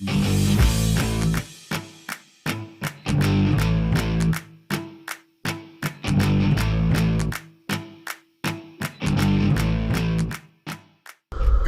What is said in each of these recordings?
Good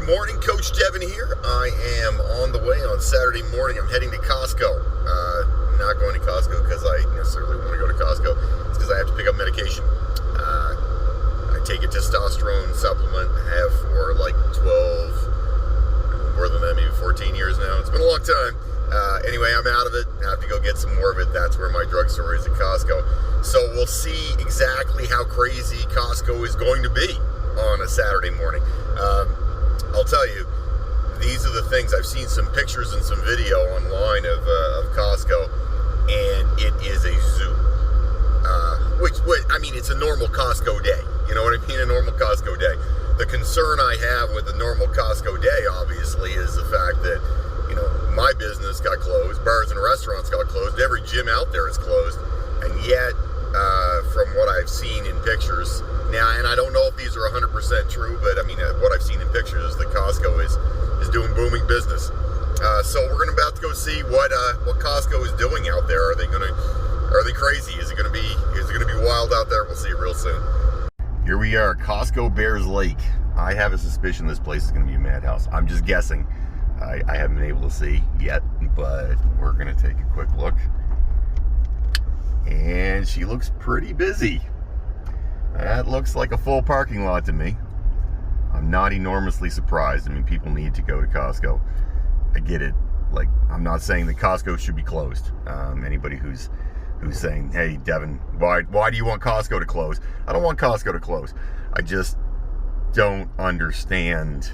morning, Coach Devin here. I am on the way on Saturday morning. I'm heading to Costco. Not going to Costco because I necessarily want to go to Costco. It's because I have to pick up medication. I take a testosterone supplement. I have for like 12, more than that, maybe 14 years now. It's been a long time. Anyway, I'm out of it. I have to go get some more of it. That's where my drugstore is, at Costco. So we'll see exactly how crazy Costco is going to be on a Saturday morning. I'll tell you, these are the things. I've seen some pictures and some video online of Costco, and it is a zoo. I mean, it's a normal Costco day. You know what I mean? A normal Costco day. The concern I have with a normal Costco day, obviously, is the fact that, my business got closed, bars and restaurants got closed, every gym out there is closed, and yet, from what I've seen in pictures, now, and I don't know if these are 100% true, but I mean, what I've seen in pictures is that Costco is doing booming business. So we're about to go see what Costco is doing out there. Are they crazy? Is it gonna be wild out there? We'll see it real soon. Here we are, Costco Bears Lake. I have a suspicion this place is gonna be a madhouse. I'm just guessing. I haven't been able to see yet, but we're gonna take a quick look. And she looks pretty busy. That looks like a full parking lot to me. I'm not enormously surprised. I mean, people need to go to Costco. I get it. Like, I'm not saying that Costco should be closed. Anybody who's saying, hey, Devin, why do you want Costco to close? I don't want Costco to close. I just don't understand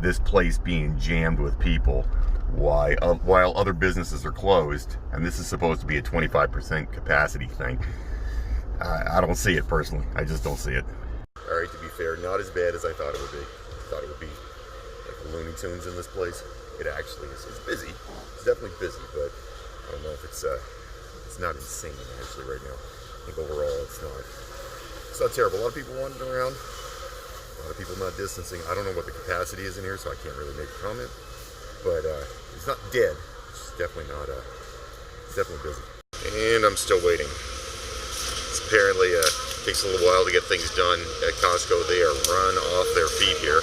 this place being jammed with people while other businesses are closed, and this is supposed to be a 25% capacity thing. I don't see it personally. I just don't see it. All right, to be fair, not as bad as I thought it would be. I thought it would be like Looney Tunes in this place. It actually is. It's busy. It's definitely busy, but I don't know if it's not insane actually right now. I think overall it's not terrible. A lot of people wandering around. A lot of people not distancing. I don't know what the capacity is in here, so I can't really make a comment. But it's not dead. It's definitely not. It's definitely busy. And I'm still waiting. Apparently takes a little while to get things done at Costco. They are run off their feet here.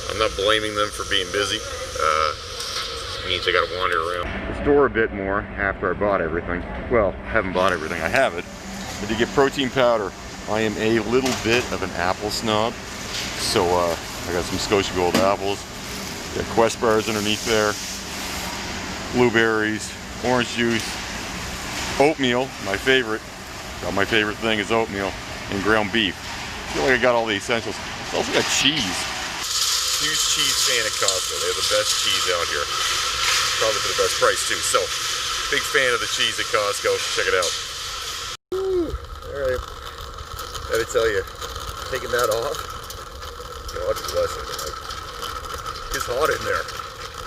I'm not blaming them for being busy. It means I gotta wander around the store a bit more after I bought everything. Well, I haven't bought everything. I have it. I did get protein powder. I am a little bit of an apple snob. So I got some Scotia Gold apples. Got Quest bars underneath there. Blueberries, orange juice, oatmeal, my favorite. My favorite thing is oatmeal and ground beef. I feel like I got all the essentials. I also got cheese. Huge cheese fan at Costco. They have the best cheese out here. Probably for the best price too. So, big fan of the cheese at Costco. Check it out. Woo. All right. Gotta tell you, taking that off, God bless it. It's hot in there.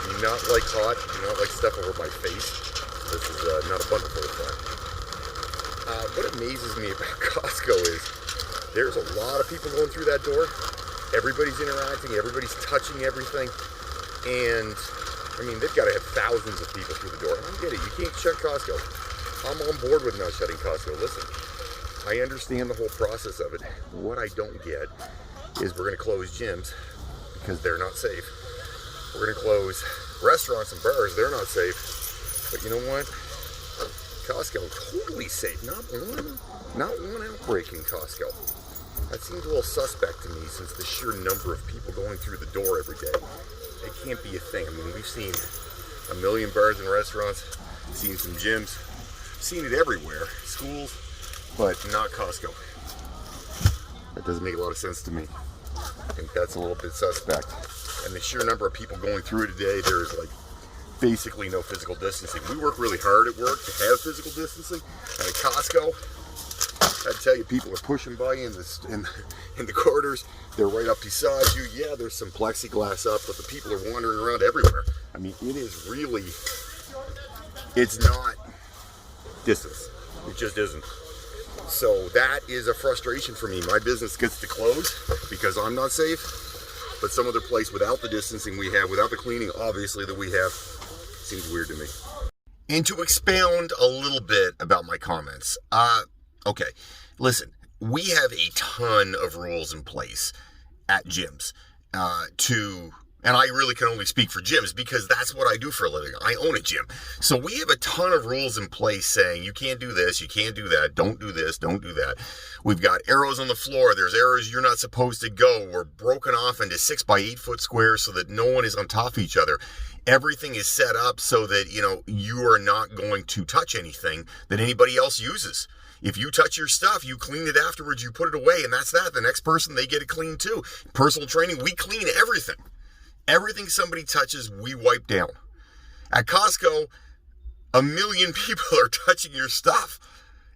Do not like hot. Do not like stuff over my face. This is not a bundle full of fun. What amazes me about Costco is there's a lot of people going through that door. Everybody's interacting, everybody's touching everything, and I mean, they've got to have thousands of people through the door. I get it, you can't shut Costco. I'm on board with not shutting Costco. Listen, I understand the whole process of it. What I don't get is we're going to close gyms because they're not safe. We're going to close restaurants and bars, they're not safe. But you know what? Costco, totally safe. Not one outbreak in Costco. That seems a little suspect to me since the sheer number of people going through the door every day. It can't be a thing. I mean, we've seen a million bars and restaurants, seen some gyms, seen it everywhere, schools, but not Costco. That doesn't make a lot of sense to me. I think that's a little bit suspect. And the sheer number of people going through today, there's like basically no physical distancing. We work really hard at work to have physical distancing. And at Costco, I tell you, people are pushing by in the corridors. They're right up beside you. Yeah, there's some plexiglass up, but the people are wandering around everywhere. I mean, it is really, it's not distance. It just isn't. So that is a frustration for me. My business gets to close because I'm not safe, but some other place without the distancing we have, without the cleaning, obviously, that we have, seems weird to me. And to expound a little bit about my comments, okay, listen, we have a ton of rules in place at gyms and I really can only speak for gyms because that's what I do for a living. I own a gym. So we have a ton of rules in place saying you can't do this, you can't do that, don't do this, don't do that. We've got arrows on the floor. There's areas you're not supposed to go. We're broken off into 6 by 8 foot squares so that no one is on top of each other. Everything is set up so that, you are not going to touch anything that anybody else uses. If you touch your stuff, you clean it afterwards, you put it away, and that's that. The next person, they get it cleaned too. Personal training, we clean everything. Everything somebody touches, we wipe down. At Costco, 1 million people are touching your stuff.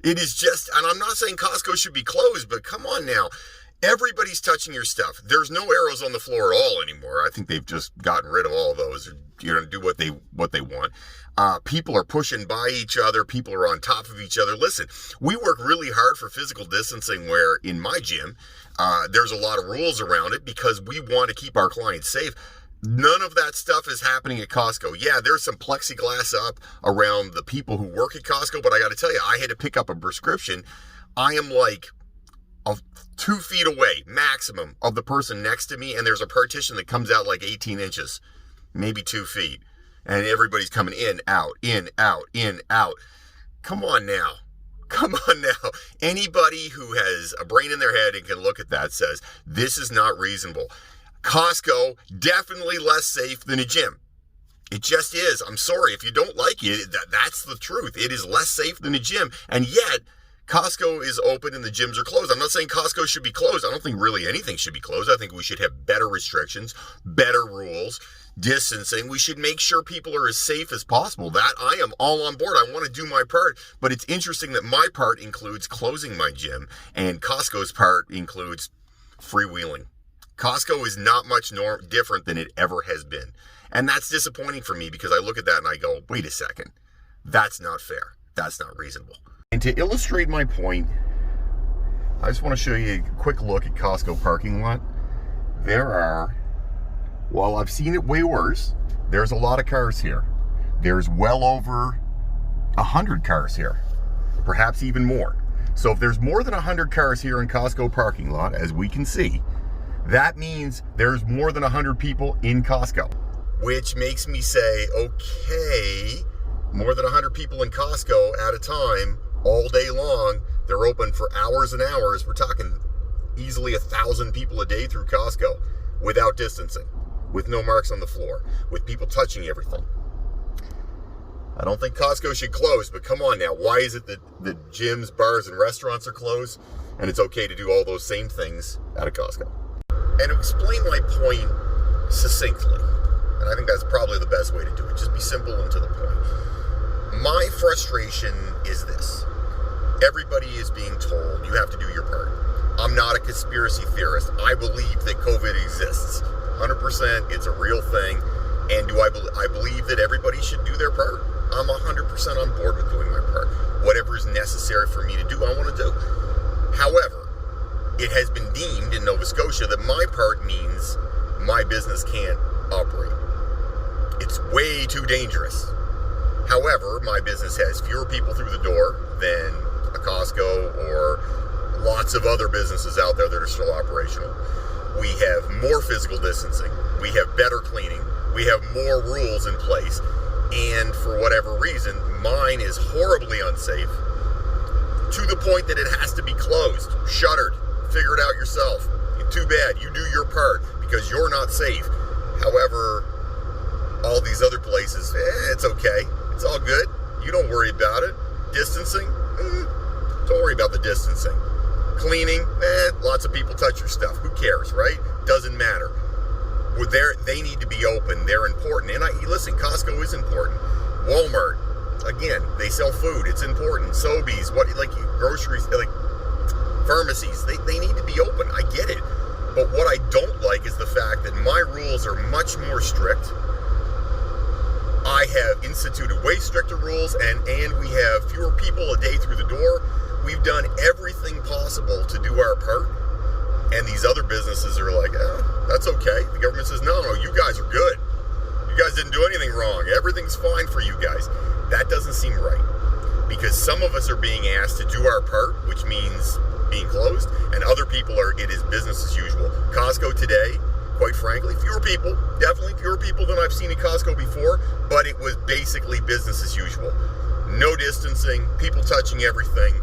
It is just, and I'm not saying Costco should be closed, but come on now. Everybody's touching your stuff. There's no arrows on the floor at all anymore. I think they've just gotten rid of all of those. Do what they want. People are pushing by each other. People are on top of each other. Listen, we work really hard for physical distancing where in my gym, there's a lot of rules around it because we want to keep our clients safe. None of that stuff is happening at Costco. Yeah, there's some plexiglass up around the people who work at Costco, but I got to tell you, I had to pick up a prescription. I am like 2 feet away, maximum, of the person next to me, and there's a partition that comes out like 18 inches, maybe 2 feet, and everybody's coming in, out, in, out, in, out. Come on now. Come on now. Anybody who has a brain in their head and can look at that says, this is not reasonable. Costco, definitely less safe than a gym. It just is. I'm sorry. If you don't like it, that's the truth. It is less safe than a gym. And yet, Costco is open and the gyms are closed. I'm not saying Costco should be closed. I don't think really anything should be closed. I think we should have better restrictions, better rules, distancing. We should make sure people are as safe as possible. That I am all on board. I want to do my part. But it's interesting that my part includes closing my gym and Costco's part includes freewheeling. Costco is not much different than it ever has been. And that's disappointing for me because I look at that and I go, wait a second. That's not fair. That's not reasonable. And to illustrate my point, I just want to show you a quick look at Costco parking lot. There are, while I've seen it way worse, there's a lot of cars here. There's well over 100 cars here, perhaps even more. So if there's more than 100 cars here in Costco parking lot, as we can see, that means there's more than 100 people in Costco. Which makes me say, okay, more than 100 people in Costco at a time, all day long. They're open for hours and hours. We're talking easily 1,000 people a day through Costco without distancing, with no marks on the floor, with people touching everything. I don't think Costco should close, but come on now. Why is it that the gyms, bars, and restaurants are closed and it's okay to do all those same things at a Costco? And to explain my point succinctly, and I think that's probably the best way to do it, just be simple and to the point. My frustration is this. Everybody is being told you have to do your part. I'm not a conspiracy theorist. I believe that COVID exists. 100%, it's a real thing. And do I believe that everybody should do their part? I'm 100% on board with doing my part. Whatever is necessary for me to do, I want to do. However, it has been deemed in Nova Scotia that my part means my business can't operate. It's way too dangerous. However, my business has fewer people through the door than a Costco or lots of other businesses out there that are still operational. We have more physical distancing. We have better cleaning. We have more rules in place. And for whatever reason, mine is horribly unsafe to the point that it has to be closed, shuttered. Figure it out yourself. Too bad. You do your part because you're not safe. However, all these other places, it's okay. It's all good. You don't worry about it. Distancing, don't worry about the distancing. Cleaning, lots of people touch your stuff. Who cares, right? Doesn't matter. We're there. They need to be open. They're important. And listen, Costco is important. Walmart, again, they sell food. It's important. Sobeys, groceries, pharmacies, they need to be open. I get it. But what I don't like is the fact that my rules are much more strict. I have instituted way stricter rules and we have fewer people a day through the door. We've done everything possible to do our part. And these other businesses are like, that's okay. The government says, no, you guys are good. You guys didn't do anything wrong. Everything's fine for you guys. That doesn't seem right. Because some of us are being asked to do our part, which means being closed, and other people it is business as usual. Costco today, quite frankly, definitely fewer people than I've seen at Costco before, but it was basically business as usual. No distancing, people touching everything,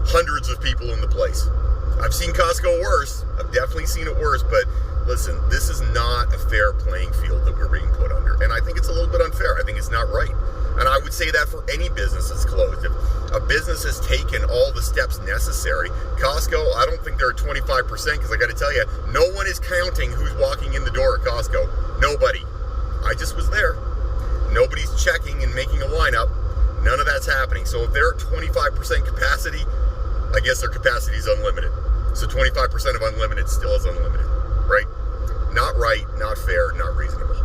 hundreds of people in the place. I've seen Costco worse. I've definitely seen it worse, but listen, this is not a fair playing field that we're being put under, and I think it's a little bit unfair. I think it's not right. And I would say that for any business that's closed. If a business has taken all the steps necessary, Costco, I don't think they're at 25%, because I got to tell you, no one is counting who's walking in the door at Costco. Nobody. I just was there. Nobody's checking and making a lineup. None of that's happening. So if they're at 25% capacity, I guess their capacity is unlimited. So 25% of unlimited still is unlimited, right? Not right, not fair, not reasonable.